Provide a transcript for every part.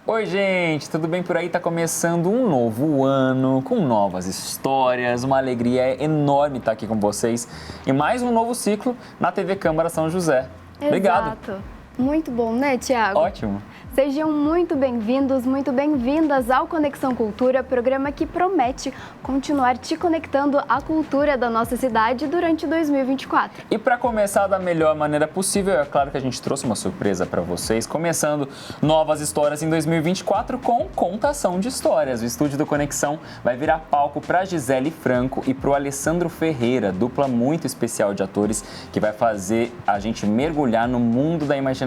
Oi, gente, tudo bem por aí? Tá começando um novo ano com novas histórias, uma alegria enorme estar aqui com vocês e mais um novo ciclo na TV Câmara São José. Obrigado. Exato. Muito bom, né, Tiago? Ótimo. Sejam muito bem-vindos, muito bem-vindas ao Conexão Cultura, programa que promete continuar te conectando à cultura da nossa cidade durante 2024. E para começar da melhor maneira possível, é claro que a gente trouxe uma surpresa para vocês, começando novas histórias em 2024 com contação de histórias. O estúdio do Conexão vai virar palco para Gisele Franco e para o Alessandro Ferreira, dupla muito especial de atores que vai fazer a gente mergulhar no mundo da imaginação.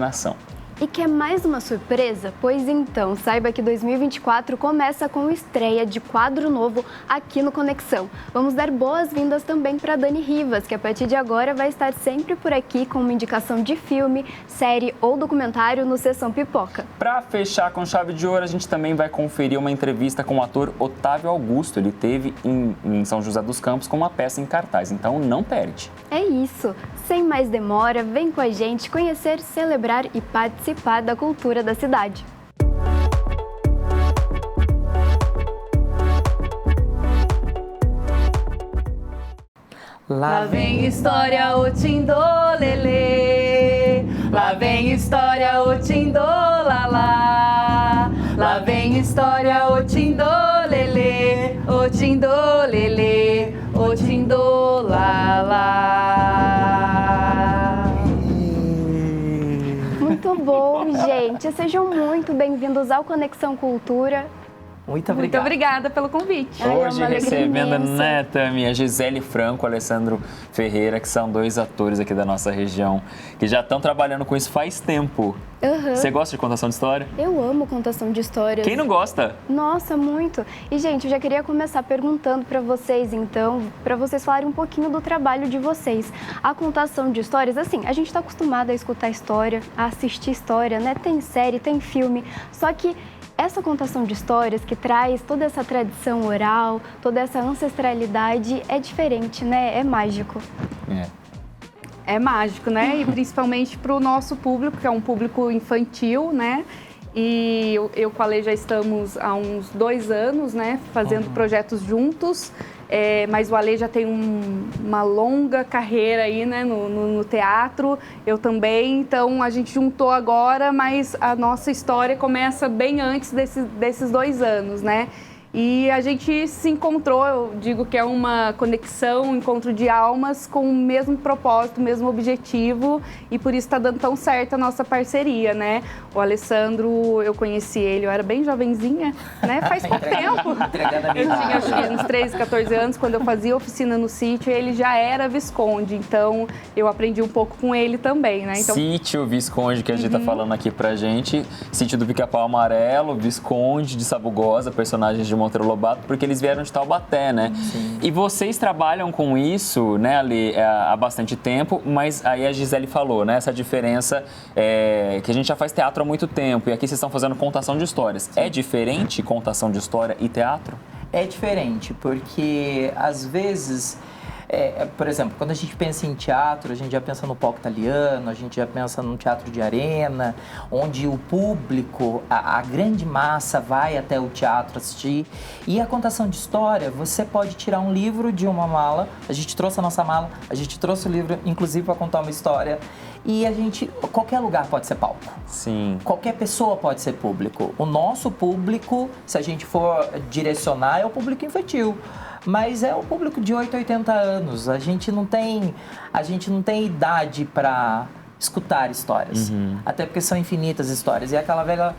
E quer mais uma surpresa? Pois então, saiba que 2024 começa com estreia de quadro novo aqui no Conexão. Vamos dar boas-vindas também para Dani Rivas, que a partir de agora vai estar sempre por aqui com uma indicação de filme, série ou documentário no Sessão Pipoca. Para fechar com chave de ouro, a gente também vai conferir uma entrevista com o ator Otávio Augusto. Ele teve em São José dos Campos com uma peça em cartaz, então não perde. É isso! Sem mais demora, vem com a gente conhecer, celebrar e participar da cultura da cidade. Lá vem história, o tindolelê. Lá vem história, o tindolala. Lá vem história, o tindolelê. O tindolelê, o tindolala. Muito bom, gente! Sejam muito bem-vindos ao Conexão Cultura. Muito obrigada pelo convite. Ai, é Hoje uma alegria recebendo, imensa. né, Tami, a Gisele Franco, o Alessandro Ferreira, que são dois atores aqui da nossa região, que já estão trabalhando com isso faz tempo. Uhum. Você gosta de contação de história? Eu amo contação de histórias. Quem não gosta? Nossa, muito! E, gente, eu já queria começar perguntando para vocês, então, para vocês falarem um pouquinho do trabalho de vocês. A contação de histórias, assim, a gente está acostumado a escutar história, a assistir história, né? Tem série, tem filme, só que essa contação de histórias que traz toda essa tradição oral, toda essa ancestralidade é diferente, né? É mágico. É mágico, né? E principalmente para o nosso público, que é um público infantil, né? E eu com a Lê já estamos há uns 2 anos, né? Fazendo projetos juntos. Mas o Ale já tem uma longa carreira aí, né, no teatro, eu também, então a gente juntou agora, mas a nossa história começa bem antes desses 2 anos, né? E a gente se encontrou, eu digo que é uma conexão, um encontro de almas com o mesmo propósito, o mesmo objetivo, e por isso está dando tão certo a nossa parceria, né? O Alessandro, eu conheci ele, eu era bem jovenzinha, né? Faz pouco tempo. Eu tinha acho que uns 13, 14 anos, quando eu fazia oficina no sítio, ele já era Visconde, então eu aprendi um pouco com ele também, né? Então, Sítio Visconde, que a gente tá falando aqui pra gente, Sítio do Pica-Pau Amarelo, Visconde de Sabugosa, personagens de Monteiro Lobato, porque eles vieram de Taubaté, né? Sim. E vocês trabalham com isso, né, Ali, há bastante tempo, mas aí a Gisele falou, né, essa diferença que a gente já faz teatro há muito tempo e aqui vocês estão fazendo contação de histórias. Sim. É diferente contação de história e teatro? É diferente, porque às vezes, por exemplo, quando a gente pensa em teatro, a gente já pensa no palco italiano, a gente já pensa num teatro de arena, onde o público, a grande massa vai até o teatro assistir. E a contação de história, você pode tirar um livro de uma mala, a gente trouxe a nossa mala, a gente trouxe o livro, inclusive, para contar uma história. E qualquer lugar pode ser palco. Sim. Qualquer pessoa pode ser público. O nosso público, se a gente for direcionar, é o público infantil. Mas é o público de 8 a 80 anos. A gente não tem idade para escutar histórias. Até porque são infinitas histórias. E é aquela velha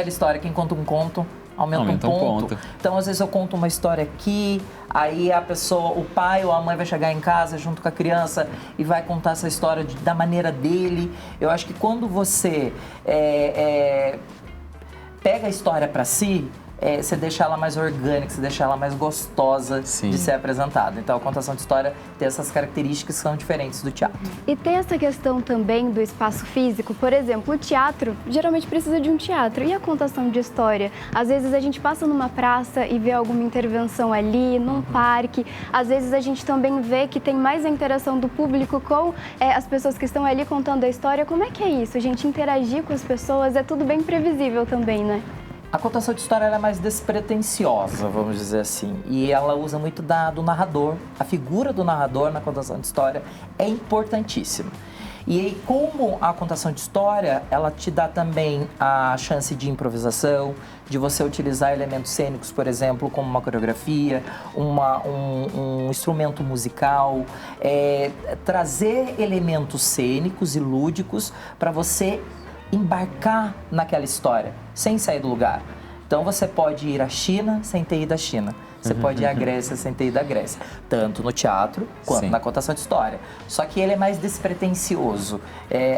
história, quem conta um conto aumenta um ponto. Então, às vezes eu conto uma história aqui, aí a pessoa, o pai ou a mãe vai chegar em casa junto com a criança e vai contar essa história da maneira dele. Eu acho que quando você pega a história para si, você deixa ela mais orgânica, você deixa ela mais gostosa Sim. de ser apresentada. Então a contação de história tem essas características que são diferentes do teatro. E tem essa questão também do espaço físico. Por exemplo, o teatro geralmente precisa de um teatro. E a contação de história? Às vezes a gente passa numa praça e vê alguma intervenção ali, num parque. Às vezes a gente também vê que tem mais a interação do público com as pessoas que estão ali contando a história. Como é que é isso, gente? Interagir com as pessoas é tudo bem previsível também, né? A contação de história ela é mais despretensiosa, vamos dizer assim, e ela usa muito do narrador. A figura do narrador na contação de história é importantíssima. E aí, como a contação de história, ela te dá também a chance de improvisação, de você utilizar elementos cênicos, por exemplo, como uma coreografia, um instrumento musical, trazer elementos cênicos e lúdicos para você embarcar naquela história, sem sair do lugar. Então você pode ir à China sem ter ido à China. Você pode ir à Grécia sem ter ido à Grécia. Tanto no teatro quanto Sim. na contação de história. Só que ele é mais despretensioso.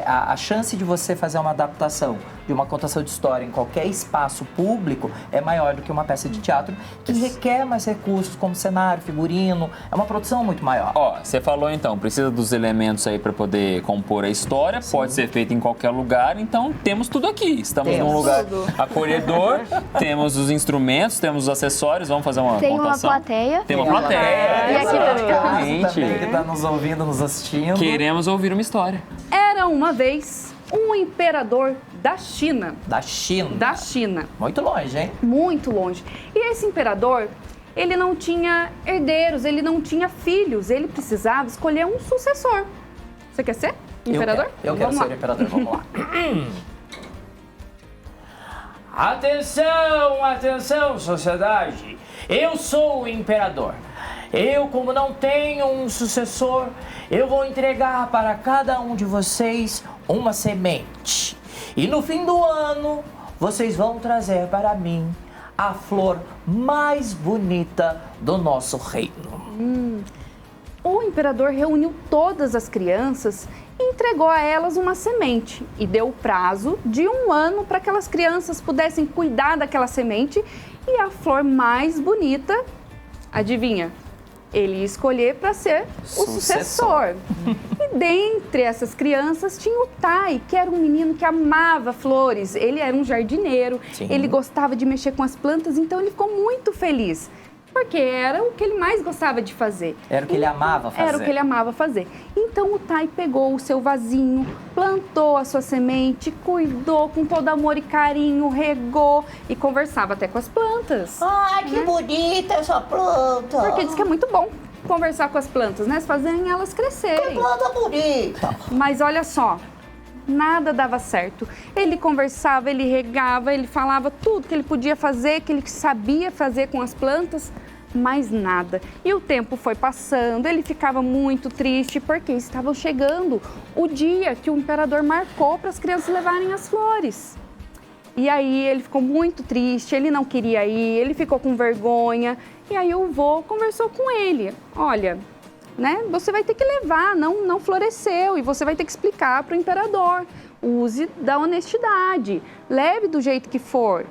A chance de você fazer uma adaptação de uma contação de história em qualquer espaço público é maior do que uma peça de teatro que requer mais recursos, como cenário, figurino. É uma produção muito maior. Ó, você falou então, precisa dos elementos aí para poder compor a história, pode ser feito em qualquer lugar, então temos tudo aqui. Estamos num lugar acolhedor, temos os instrumentos, temos os acessórios, vamos fazer uma Tem uma contação. plateia. Tem uma plateia. E aqui tá Exatamente. Também, que está nos ouvindo, nos assistindo. Queremos ouvir uma história. Era uma vez um imperador da China. Da China. Da China. Muito longe, hein? Muito longe. E esse imperador, ele não tinha herdeiros, ele não tinha filhos, ele precisava escolher um sucessor. Você quer ser imperador? Eu quero Vamos ser lá. imperador, vamos lá. Atenção, atenção, sociedade! Eu sou o imperador. Eu, como não tenho um sucessor, eu vou entregar para cada um de vocês uma semente. E no fim do ano, vocês vão trazer para mim a flor mais bonita do nosso reino. O imperador reuniu todas as crianças e entregou a elas uma semente e deu o prazo de 1 ano para que aquelas crianças pudessem cuidar daquela semente e a flor mais bonita, adivinha? Ele ia escolher para ser o sucessor. E dentre essas crianças tinha o Tai, que era um menino que amava flores. Ele era um jardineiro, Sim. ele gostava de mexer com as plantas, então ele ficou muito feliz. Porque era o que ele mais gostava de fazer. Era o que ele amava fazer. Era o que ele amava fazer. Então o Tai pegou o seu vasinho, plantou a sua semente, cuidou com todo amor e carinho, regou e conversava até com as plantas. Ai, que bonita essa planta. Porque diz que é muito bom conversar com as plantas, né? Fazerem elas crescerem. Planta bonita. Mas olha só, nada dava certo. Ele conversava, ele regava, ele falava tudo que ele podia fazer, que ele sabia fazer com as plantas, mas nada. E o tempo foi passando, ele ficava muito triste porque estava chegando o dia que o imperador marcou para as crianças levarem as flores. E aí ele ficou muito triste, ele não queria ir, ele ficou com vergonha. E aí o vô conversou com ele. Olha, né, você vai ter que levar, não floresceu, e você vai ter que explicar para o imperador. Use da honestidade, leve do jeito que for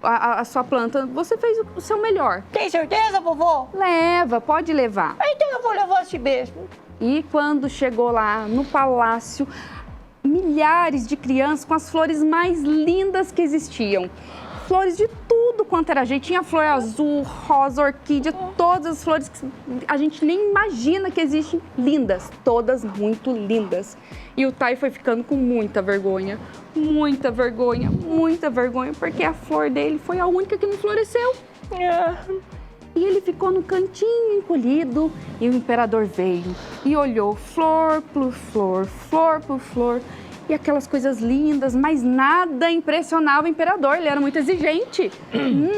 a sua planta, você fez o seu melhor. Tem certeza, vovó? Leva, pode levar. Então eu vou levar assim mesmo. E quando chegou lá no palácio, milhares de crianças com as flores mais lindas que existiam. Flores de tudo quanto era jeito. Tinha flor azul, rosa, orquídea, todas as flores que a gente nem imagina que existem, lindas, todas muito lindas. E o Tai foi ficando com muita vergonha, porque a flor dele foi a única que não floresceu. E ele ficou no cantinho encolhido e o imperador veio e olhou flor por flor, flor por flor. E aquelas coisas lindas, mas nada impressionava o imperador, ele era muito exigente.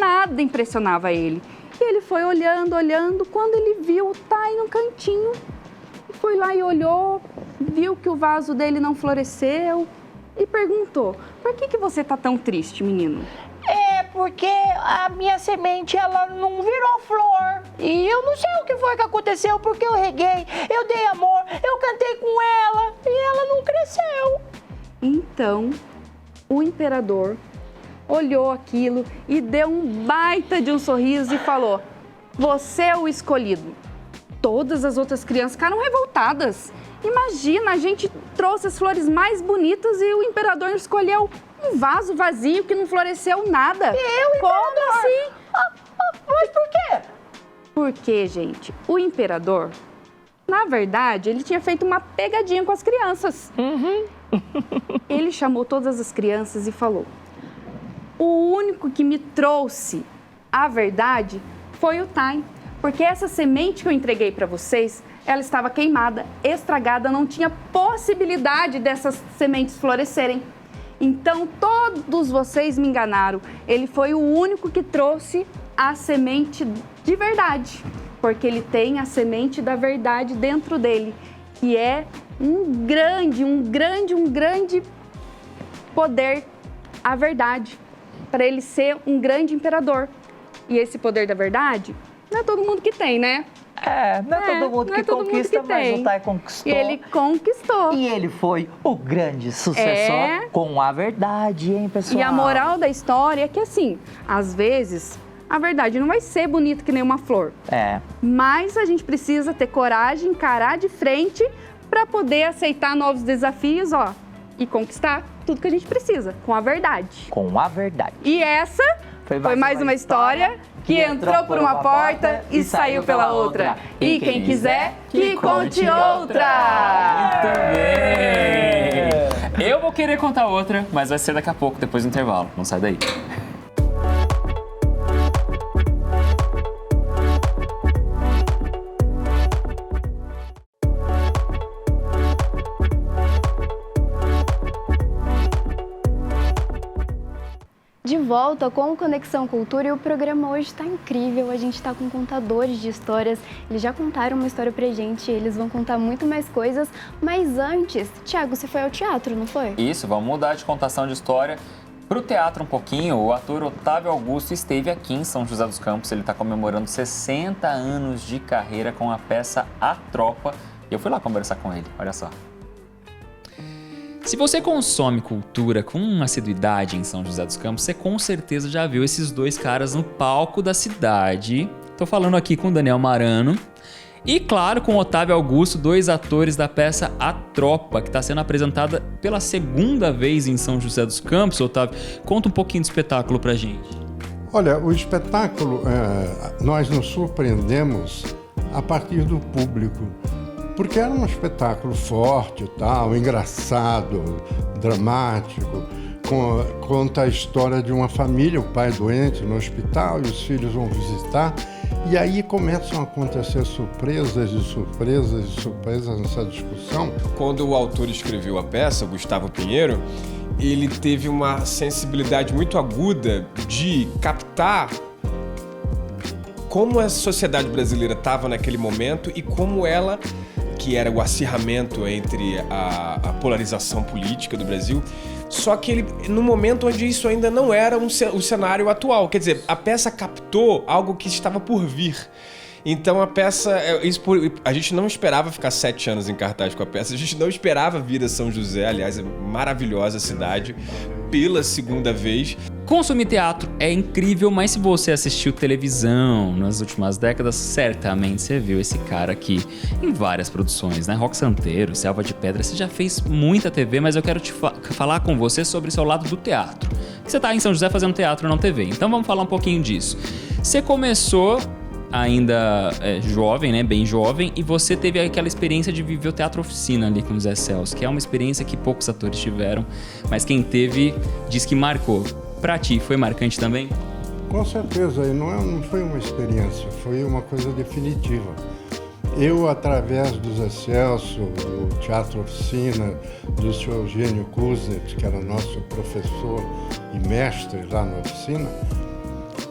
Nada impressionava ele. E ele foi olhando, quando ele viu o Tai no cantinho, foi lá e olhou, viu que o vaso dele não floresceu e perguntou: por que você tá tão triste, menino? É porque a minha semente, ela não virou flor. E eu não sei o que foi que aconteceu, porque eu reguei, eu dei amor, eu cantei com ela e ela não cresceu. Então, o imperador olhou aquilo e deu um baita de um sorriso e falou: você é o escolhido. Todas as outras crianças ficaram revoltadas. Imagina, a gente trouxe as flores mais bonitas e o imperador escolheu um vaso vazio que não floresceu nada. Como assim? Mas por quê? Porque, gente, o imperador, na verdade, ele tinha feito uma pegadinha com as crianças. Ele chamou todas as crianças e falou: o único que me trouxe a verdade foi o Time. Porque essa semente que eu entreguei para vocês, ela estava queimada, estragada, não tinha possibilidade dessas sementes florescerem. Então, todos vocês me enganaram. Ele foi o único que trouxe a semente de verdade. Porque ele tem a semente da verdade dentro dele, que é um grande poder, a verdade, para ele ser um grande imperador. E esse poder da verdade, não é todo mundo que tem, né? Não é todo mundo que conquista, mas o Tai conquistou. E ele conquistou. E ele foi o grande sucessor com a verdade, hein, pessoal? E a moral da história é que, assim, às vezes, a verdade não vai ser bonita que nem uma flor. Mas a gente precisa ter coragem, encarar de frente para poder aceitar novos desafios, e conquistar tudo que a gente precisa, com a verdade. Com a verdade. E essa foi mais uma história que entrou por uma porta e saiu pela outra. E quem quiser, que conte outra! Muito bem! Eu vou querer contar outra, mas vai ser daqui a pouco, depois do intervalo. Não sai daí. De volta com o Conexão Cultura e o programa hoje está incrível. A gente está com contadores de histórias. Eles já contaram uma história pra gente, eles vão contar muito mais coisas. Mas antes, Thiago, você foi ao teatro, não foi? Isso, vamos mudar de contação de história para o teatro um pouquinho. O ator Otávio Augusto esteve aqui em São José dos Campos. Ele está comemorando 60 anos de carreira com a peça A Tropa. E eu fui lá conversar com ele, olha só. Se você consome cultura com assiduidade em São José dos Campos, você com certeza já viu esses dois caras no palco da cidade. Tô falando aqui com o Daniel Marano e, claro, com o Otávio Augusto, dois atores da peça A Tropa, que está sendo apresentada pela segunda vez em São José dos Campos. Otávio, conta um pouquinho do espetáculo pra gente. Olha, o espetáculo, nós nos surpreendemos a partir do público. Porque era um espetáculo forte e tal, engraçado, dramático, conta a história de uma família, o pai doente no hospital e os filhos vão visitar. E aí começam a acontecer surpresas nessa discussão. Quando o autor escreveu a peça, Gustavo Pinheiro, ele teve uma sensibilidade muito aguda de captar como a sociedade brasileira estava naquele momento e como ela, que era o acirramento entre a polarização política do Brasil, só que ele, no momento onde isso ainda não era o cenário atual, quer dizer, a peça captou algo que estava por vir. Então a peça, a gente não esperava ficar 7 anos em cartaz com a peça, a gente não esperava vir a São José, aliás, é maravilhosa a cidade, pela segunda vez. Consumir teatro é incrível, mas se você assistiu televisão nas últimas décadas, certamente você viu esse cara aqui em várias produções, né? Rock Santeiro, Selva de Pedra, você já fez muita TV, mas eu quero te falar com você sobre o seu lado do teatro. Você tá em São José fazendo teatro, não TV, então vamos falar um pouquinho disso. Você começou ainda jovem, né, bem jovem, e você teve aquela experiência de viver o teatro oficina ali com o Zé Celso, que é uma experiência que poucos atores tiveram, mas quem teve diz que marcou. Pra ti, foi marcante também? Com certeza, e não foi uma experiência, foi uma coisa definitiva. Eu, através do Zé Celso, do Teatro Oficina, do Sr. Eugênio Kuznet, que era nosso professor e mestre lá na oficina,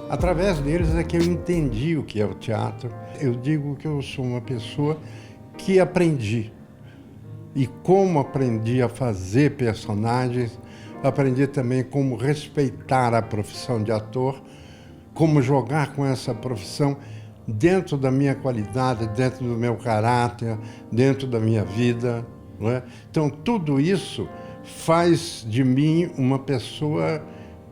através deles é que eu entendi o que é o teatro. Eu digo que eu sou uma pessoa que aprendi. E como aprendi a fazer personagens, aprendi também como respeitar a profissão de ator, como jogar com essa profissão dentro da minha qualidade, dentro do meu caráter, dentro da minha vida, não é? Então, tudo isso faz de mim uma pessoa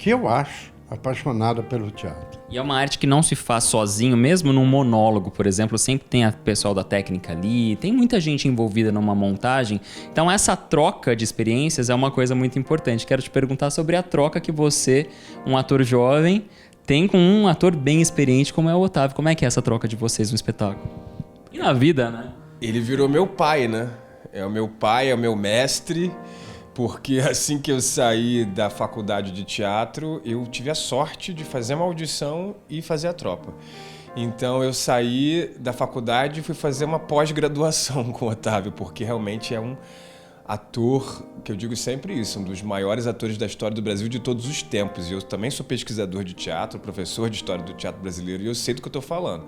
que eu acho apaixonada pelo teatro. E é uma arte que não se faz sozinho, mesmo num monólogo, por exemplo, sempre tem a pessoal da técnica ali, tem muita gente envolvida numa montagem. Então essa troca de experiências é uma coisa muito importante. Quero te perguntar sobre a troca que você, um ator jovem, tem com um ator bem experiente como é o Otávio. Como é que é essa troca de vocês no espetáculo? E na vida, né? Ele virou meu pai, né? É o meu pai, é o meu mestre, porque assim que eu saí da faculdade de teatro, eu tive a sorte de fazer uma audição e fazer a tropa. Então eu saí da faculdade e fui fazer uma pós-graduação com o Otávio, porque realmente é um ator, que eu digo sempre isso, um dos maiores atores da história do Brasil de todos os tempos. E eu também sou pesquisador de teatro, professor de história do teatro brasileiro, e eu sei do que eu estou falando.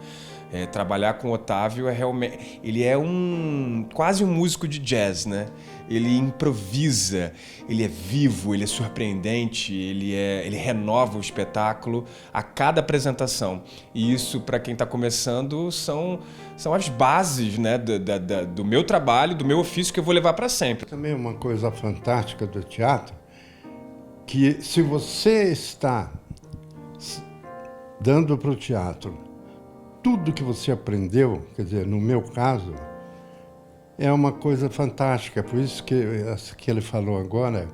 Trabalhar com o Otávio é realmente... Ele é quase um músico de jazz, né? Ele improvisa, ele é vivo, ele é surpreendente, ele renova o espetáculo a cada apresentação. E isso, para quem está começando, são as bases, né, do meu trabalho, do meu ofício, que eu vou levar para sempre. Também uma coisa fantástica do teatro, que se você está dando para o teatro tudo que você aprendeu, quer dizer, no meu caso, é uma coisa fantástica. Por isso que ele falou agora,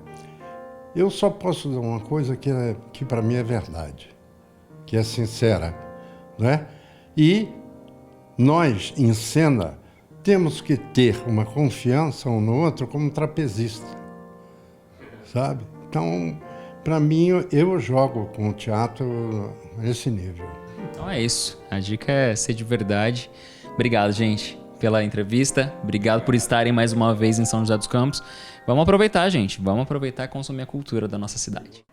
eu só posso dar uma coisa que para mim é verdade, que é sincera, não é? E nós, em cena, temos que ter uma confiança um no outro como trapezista, sabe? Então, para mim, eu jogo com o teatro nesse nível. Então é isso. A dica é ser de verdade. Obrigado, gente, pela entrevista. Obrigado por estarem mais uma vez em São José dos Campos. Vamos aproveitar, gente. Vamos aproveitar e consumir a cultura da nossa cidade.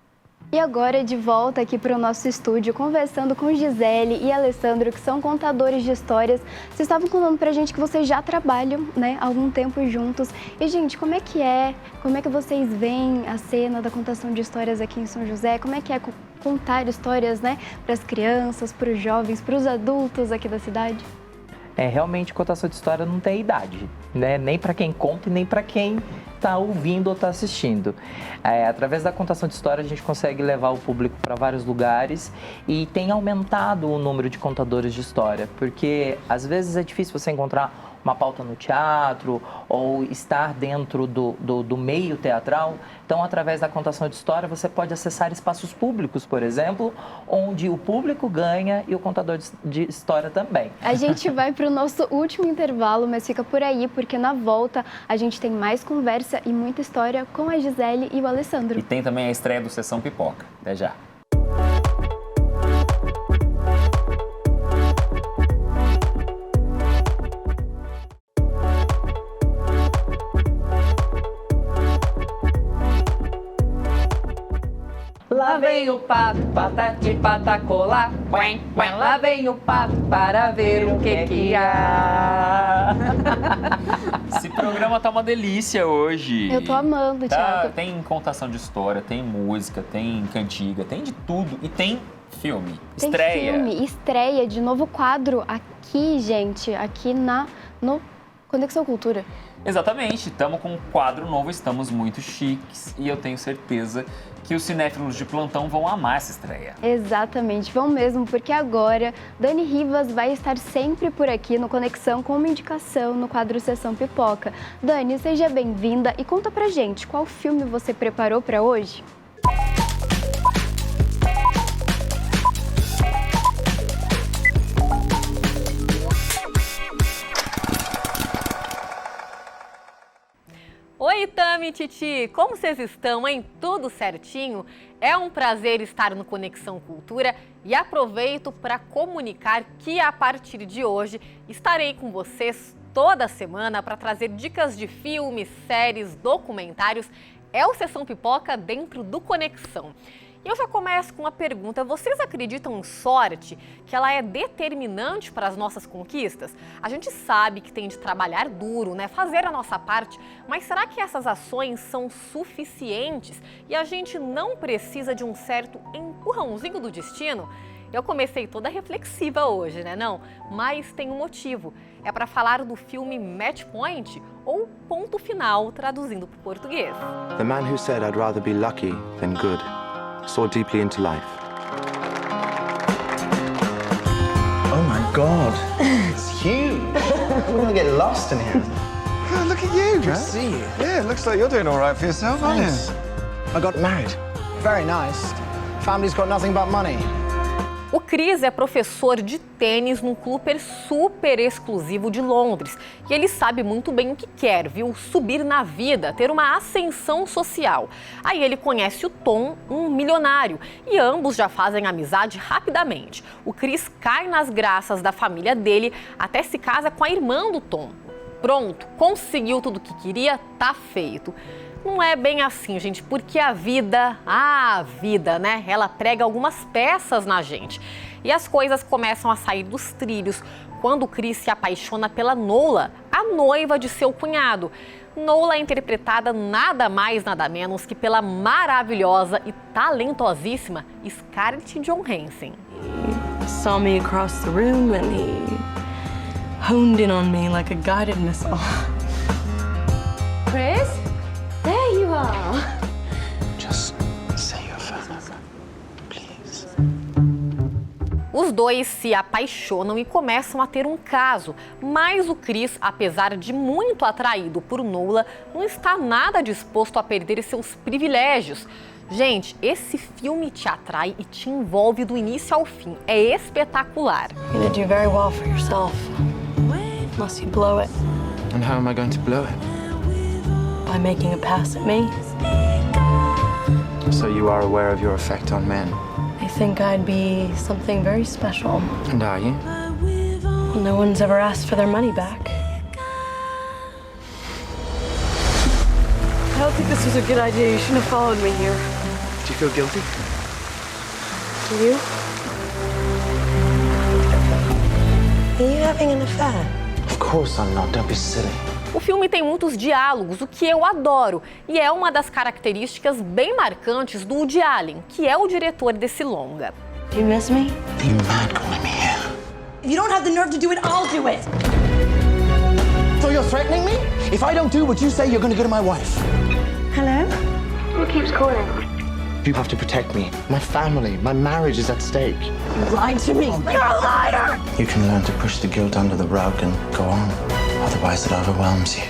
E agora, de volta aqui para o nosso estúdio, conversando com Gisele e Alessandro, que são contadores de histórias. Vocês estavam contando pra gente que vocês já trabalham, né, há algum tempo juntos. E, gente, como é que vocês veem a cena da contação de histórias aqui em São José? Como é que é contar histórias, né, para as crianças, para os jovens, para os adultos aqui da cidade? Realmente, contação de história não tem idade, né? Nem para quem conta e nem para quem está ouvindo ou está assistindo. Através da contação de história, a gente consegue levar o público para vários lugares e tem aumentado o número de contadores de história, porque às vezes é difícil você encontrar uma pauta no teatro ou estar dentro do meio teatral. Então, através da contação de história, você pode acessar espaços públicos, por exemplo, onde o público ganha e o contador de história também. A gente vai para o nosso último intervalo, mas fica por aí, porque na volta a gente tem mais conversa e muita história com a Gisele e o Alessandro. E tem também a estreia do Sessão Pipoca. Até já. Lá vem o pato, patati patacolá, quen, quen. Lá vem o pato para ver o que há. Esse programa tá uma delícia hoje. Eu tô amando, Thiago. Tem contação de história, tem música, tem cantiga, tem de tudo. E tem filme. Tem Estreia. filme, estreia de novo quadro aqui, gente, aqui no Conexão Cultura. Exatamente, estamos com um quadro novo, estamos muito chiques e eu tenho certeza que os cinéfilos de plantão vão amar essa estreia. Exatamente, vão mesmo, porque agora Dani Rivas vai estar sempre por aqui no Conexão com uma indicação no quadro Sessão Pipoca. Dani, seja bem-vinda e conta pra gente qual filme você preparou para hoje? Oi, Tami e Titi, como vocês estão, hein? Tudo certinho? É um prazer estar no Conexão Cultura e aproveito para comunicar que a partir de hoje estarei com vocês toda semana para trazer dicas de filmes, séries, documentários. É o Sessão Pipoca dentro do Conexão. E eu já começo com uma pergunta. Vocês acreditam em sorte, que ela é determinante para as nossas conquistas? A gente sabe que tem de trabalhar duro, né? Fazer a nossa parte, mas será que essas ações são suficientes e a gente não precisa de um certo empurrãozinho do destino? Eu comecei toda reflexiva hoje, né? Não, mas tem um motivo. É para falar do filme Match Point, ou Ponto Final, traduzindo para o português. The man who said I'd rather be lucky than good saw deeply into life. Oh my God, it's huge. We're gonna get lost in here. Oh, look at you, man. See you. Yeah, it looks like you're doing all right for yourself, aren't you? Thanks. I got married. Very nice. Family's got nothing but money. O Chris é professor de tênis num clube super exclusivo de Londres. E ele sabe muito bem o que quer, viu? Subir na vida, ter uma ascensão social. Aí ele conhece o Tom, um milionário, e ambos já fazem amizade rapidamente. O Chris cai nas graças da família dele, até se casa com a irmã do Tom. Pronto, conseguiu tudo o que queria, tá feito. Não é bem assim, gente, porque a vida, né? Ela prega algumas peças na gente. E as coisas começam a sair dos trilhos quando o Chris se apaixona pela Nola, a noiva de seu cunhado. Nola é interpretada nada mais, nada menos que pela maravilhosa e talentosíssima Scarlett Johansson. He saw me across the room and he honed in on me like a guided missile. Chris? There you are. Just say your phone number, please. Os dois se apaixonam e começam a ter um caso, mas o Chris, apesar de muito atraído por Nola, não está nada disposto a perder seus privilégios. Gente, esse filme te atrai e te envolve do início ao fim. É espetacular. You're gonna do very well for yourself, unless you blow it. And how am I going to blow it? By making a pass at me. So you are aware of your effect on men? I think I'd be something very special. And are you? Well, no one's ever asked for their money back. I don't think this was a good idea. You shouldn't have followed me here. Do you feel guilty? Do you? Are you having an affair? Of course I'm not. Don't be silly. O filme tem muitos diálogos, o que eu adoro, e é uma das características bem marcantes do Woody Allen, que é o diretor desse longa. Do you miss me? Are you mad calling me here? If you don't have the nerve to do it, I'll do it. So you're threatening me? If I don't do what you say, you're going to go to my wife. Hello? Who keeps calling? You have to protect me. My family, my marriage is at stake. You lied to me. You're a liar! You can learn to push the guilt under the rug and go on. Otherwise it overwhelms you.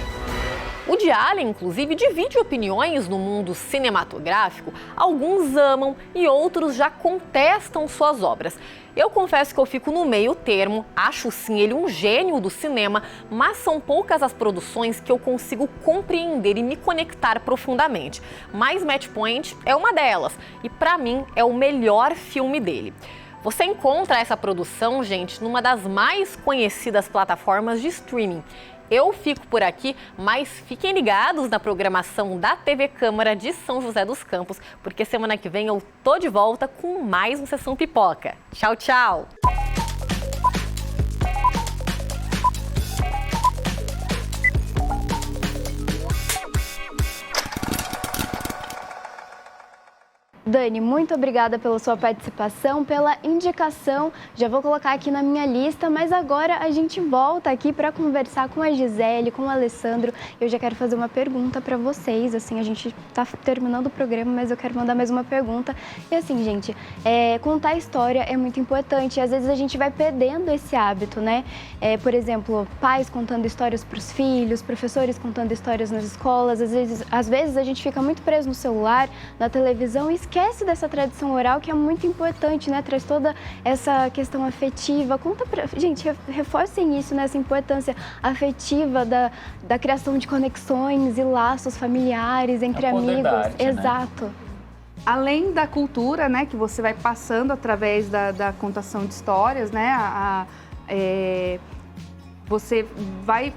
O Woody Allen, inclusive, divide opiniões no mundo cinematográfico. Alguns amam e outros já contestam suas obras. Eu confesso que eu fico no meio termo, acho sim ele um gênio do cinema, mas são poucas as produções que eu consigo compreender e me conectar profundamente. Mas Match Point é uma delas e, pra mim, é o melhor filme dele. Você encontra essa produção, gente, numa das mais conhecidas plataformas de streaming. Eu fico por aqui, mas fiquem ligados na programação da TV Câmara de São José dos Campos, porque semana que vem eu tô de volta com mais um Sessão Pipoca. Tchau, tchau! Dani, muito obrigada pela sua participação, pela indicação. Já vou colocar aqui na minha lista, mas agora a gente volta aqui para conversar com a Gisele, com o Alessandro. Eu já quero fazer uma pergunta para vocês. Assim, a gente está terminando o programa, mas eu quero mandar mais uma pergunta. E assim, gente, contar história é muito importante. E às vezes a gente vai perdendo esse hábito, né? Por exemplo, pais contando histórias para os filhos, professores contando histórias nas escolas. Às vezes a gente fica muito preso no celular, na televisão e esquece dessa tradição oral que é muito importante, né? Traz toda essa questão afetiva. Conta pra gente, reforcem isso, né? Essa importância afetiva da criação de conexões e laços familiares entre amigos. Arte, exato. Né? Além da cultura, né, que você vai passando através da contação de histórias, né? Você vai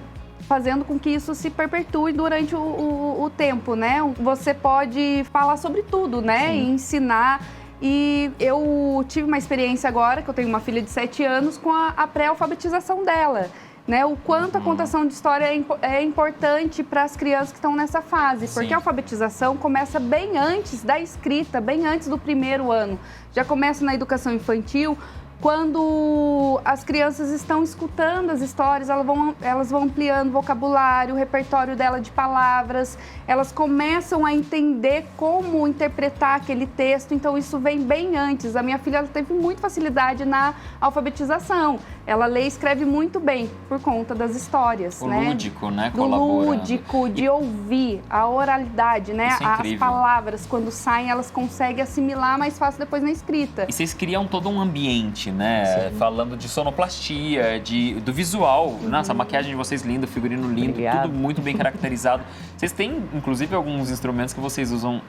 fazendo com que isso se perpetue durante o tempo, né? Você pode falar sobre tudo, né? E ensinar. E eu tive uma experiência agora, que eu tenho uma filha de 7 anos, com a pré-alfabetização dela. Né? O quanto a contação de história é importante para as crianças que estão nessa fase. Porque a alfabetização começa bem antes da escrita, bem antes do primeiro ano. Já começa na educação infantil, quando as crianças estão escutando as histórias, elas vão ampliando o vocabulário, o repertório dela de palavras, elas começam a entender como interpretar aquele texto, então isso vem bem antes. A minha filha ela teve muita facilidade na alfabetização, ela lê e escreve muito bem por conta das histórias, O né? lúdico, né? Do Colaborando. lúdico, de ouvir, a oralidade, né? Isso é As incrível. palavras, quando saem, elas conseguem assimilar mais fácil depois na escrita. E vocês criam todo um ambiente, né? Falando de sonoplastia, do visual. Nossa, a maquiagem de vocês linda, o figurino lindo, Obrigado. tudo muito bem caracterizado. Vocês têm, inclusive, alguns instrumentos que vocês usam,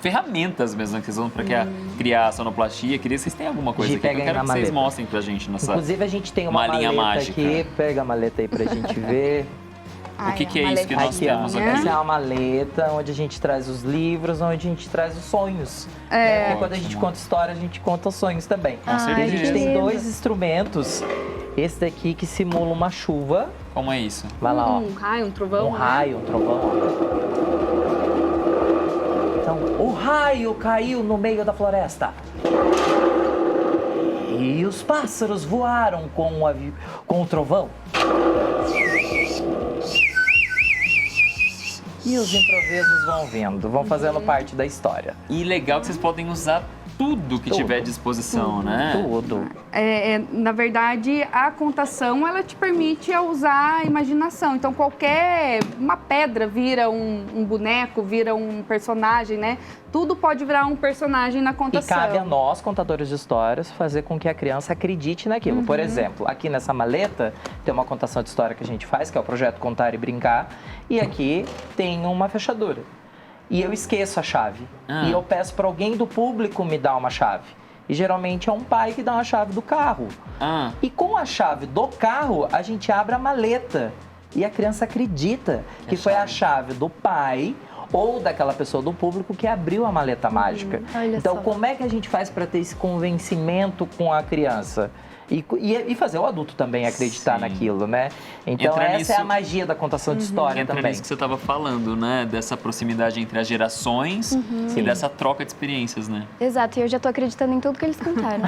ferramentas mesmo que vocês usam para criar a sonoplastia. Queria que vocês tenham alguma coisa Gi, aqui que eu pega aí quero na que vocês maleta. mostrem pra gente nessa Inclusive, a gente tem uma malinha maleta mágica. aqui. Pega a maleta aí pra gente ver. O que é isso que nós Aqui, temos ó. aqui? Essa é uma maleta onde a gente traz os livros, onde a gente traz os sonhos. Porque quando a gente conta história, a gente conta os sonhos também. Com E a certeza. gente tem 2 instrumentos. Esse daqui que simula uma chuva. Como é isso? Vai lá, ó. Um raio, um trovão, Um né? raio, um trovão. Então, o raio caiu no meio da floresta. E os pássaros voaram com o trovão. E os improvisos vão vindo, vão fazendo parte da história. E legal que vocês podem usar tudo que tiver à disposição, né? Tudo. Na verdade, a contação, ela te permite usar a imaginação. Então, uma pedra vira um boneco, vira um personagem, né? Tudo pode virar um personagem na E contação. cabe a nós, contadores de histórias, fazer com que a criança acredite naquilo. Por exemplo, aqui nessa maleta tem uma contação de história que a gente faz, que é o projeto Contar e Brincar. E aqui tem uma fechadura. E eu esqueço a chave. E eu peço para alguém do público me dar uma chave. E geralmente é um pai que dá uma chave do carro. E com a chave do carro, a gente abre a maleta. E a criança acredita que foi a chave do pai ou daquela pessoa do público que abriu a maleta mágica. Então, como é que a gente faz para ter esse convencimento com a criança? E fazer o adulto também acreditar naquilo, né? Então, Entra essa nisso- é a magia da contação de história Entra também. nisso que você estava falando, né? Dessa proximidade entre as gerações e dessa troca de experiências, né? Exato, e eu já tô acreditando em tudo que eles contaram.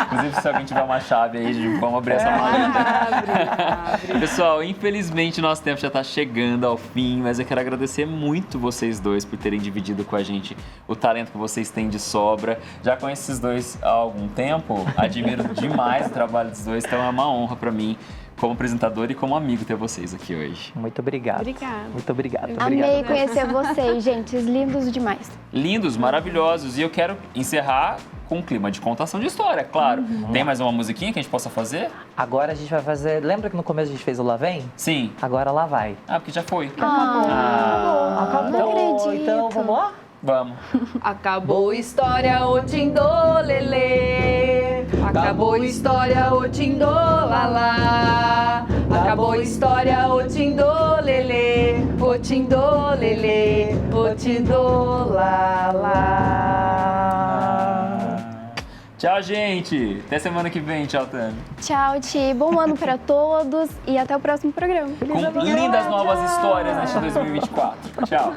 Inclusive, se alguém tiver uma chave aí, vamos abrir essa maleta. Pessoal, infelizmente nosso tempo já está chegando ao fim, mas eu quero agradecer muito vocês dois por terem dividido com a gente o talento que vocês têm de sobra. Já conheço esses dois há algum tempo, admiro demais o trabalho dos dois, então é uma honra para mim, como apresentador e como amigo, ter vocês aqui hoje. Muito obrigado. Obrigada. Muito obrigado. Amei conhecer vocês, gente. Lindos demais. Lindos, maravilhosos. E eu quero encerrar com um clima de contação de história, claro. Tem mais uma musiquinha que a gente possa fazer? Agora a gente vai fazer... Lembra que no começo a gente fez o Lá Vem? Sim. Agora Lá Vai. Ah, porque já foi. Acabou. Não acredito. Então, vamos lá? Vamos. Acabou a história, o tindolelê. Acabou a história, o tindolalá. Acabou a história, o tindolelê. O tindolelê, o tindolalá. Tchau, gente. Até semana que vem. Tchau, Tami. Tchau, Ti. Bom ano para todos e até o próximo programa. Com lindas novas histórias neste 2024. Tchau.